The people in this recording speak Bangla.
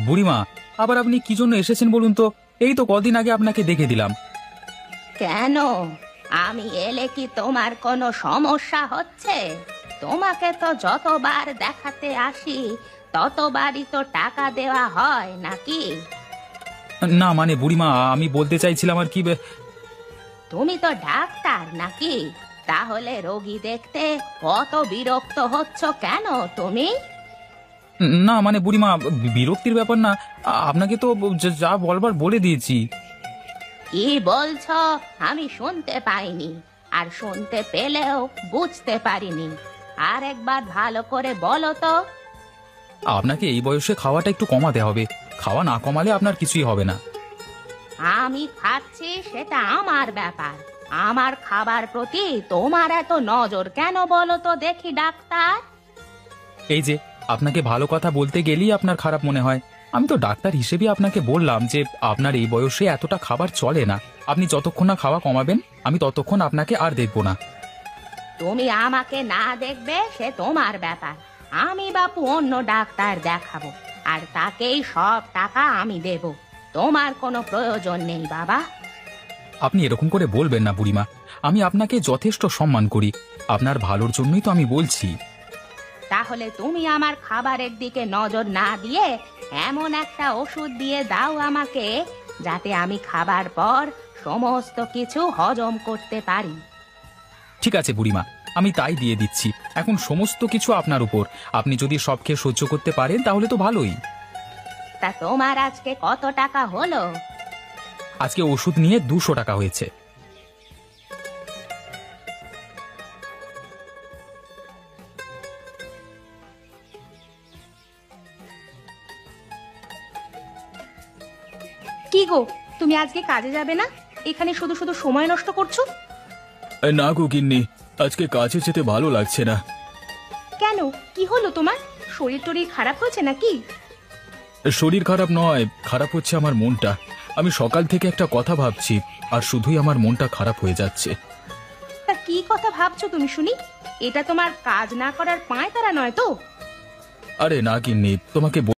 বুড়িমা, আবার আপনি কি জন্য এসেছেন বলুন তো? এই তো কদিন আগে আপনাকে দেখে দিলাম। কেন? আমি এলে কি তোমার কোনো সমস্যা হচ্ছে? তোমাকে তো যতবার দেখাতে আসি ততবারই তো টাকা দেওয়া হয় নাকি? না মানে বুড়িমা, আমি বলতে চাইছিলাম আর কি তুমি তো ডাক্তার নাকি? তাহলে রোগী দেখতে কত বিরক্ত হচ্ছ কেন তুমি? না মানে বুড়িমা, বিরক্তির ব্যাপার না। আপনাকে তো যা বলবার বলে দিয়েছি। কি বলছো? আমি শুনতে পাইনি, আর শুনতে পেলেও বুঝতে পারিনি। আর একবার ভালো করে বলো তো। আপনাকে এই বয়সে খাওয়াটা একটু কমাতে হবে। খাওয়া না কমালে আপনার কিছুই হবে না। আমি খাচ্ছি সেটা আমার ব্যাপার। আমার খাবার প্রতি তোমার এত নজর কেন বলো তো দেখি ডাক্তার? এই যে, আপনাকে ভালো কথা বলতে গেলেই আপনার খারাপ মনে হয়। আমি তো ডাক্তার হিসেবেই আপনাকে বললাম যে আপনার এই বয়সে এতটা খাবার চলে না। আপনি যতক্ষণ না খাওয়া কমাবেন, আমি ততক্ষণ আপনাকে আর দেখব না। তুমি আমাকে না দেখবে সে তোমার ব্যাপার। আমি বাপু অন্য ডাক্তার দেখাবো, আর তাকেই সব টাকা আমি দেব। তোমার কোনো প্রয়োজন নেই বাবা। আপনি এরকম করে বলবেন না বুড়িমা। আমি আপনাকে যথেষ্ট সম্মান করি। আপনার ভালোর জন্যই তো আমি বলছি। তাহলে তুমি আমার খাবারের দিকে নজর না দিয়ে এমন একটা ওষুধ দিয়ে দাও আমাকে, যাতে আমি খাবার পর সমস্ত কিছু হজম করতে পারি। ঠিক আছে বুড়িমা, আমি তাই দিয়ে দিচ্ছি। এখন সমস্ত কিছু আপনার উপর। আপনি যদি সব খেয়ে সহ্য করতে পারেন তাহলে তো ভালোই। তা তোমার আজকে কত টাকা হলো? আজকে ওষুধ নিয়ে 200 টাকা হয়েছে। কি গো, তুমি আজকে কাজে যাবে না? এখানে শুধু শুধু সময় নষ্ট করছো। না গো গিন্নি, আজকে কাজে যেতে ভালো লাগছে না। কেন, কি হলো তোমার? শরীর টরীর খারাপ হয়েছে নাকি? শরীর খারাপ নয়, খারাপ হচ্ছে আমার মনটা। আমি সকাল থেকে একটা কথা ভাবছি, আর শুধুই আমার মনটা খারাপ হয়ে যাচ্ছে। তা কি কথা ভাবছো তুমি শুনি? এটা তোমার কাজ না করার পাঁয়তারা নয় তো? আরে না গিন্নি, তোমাকে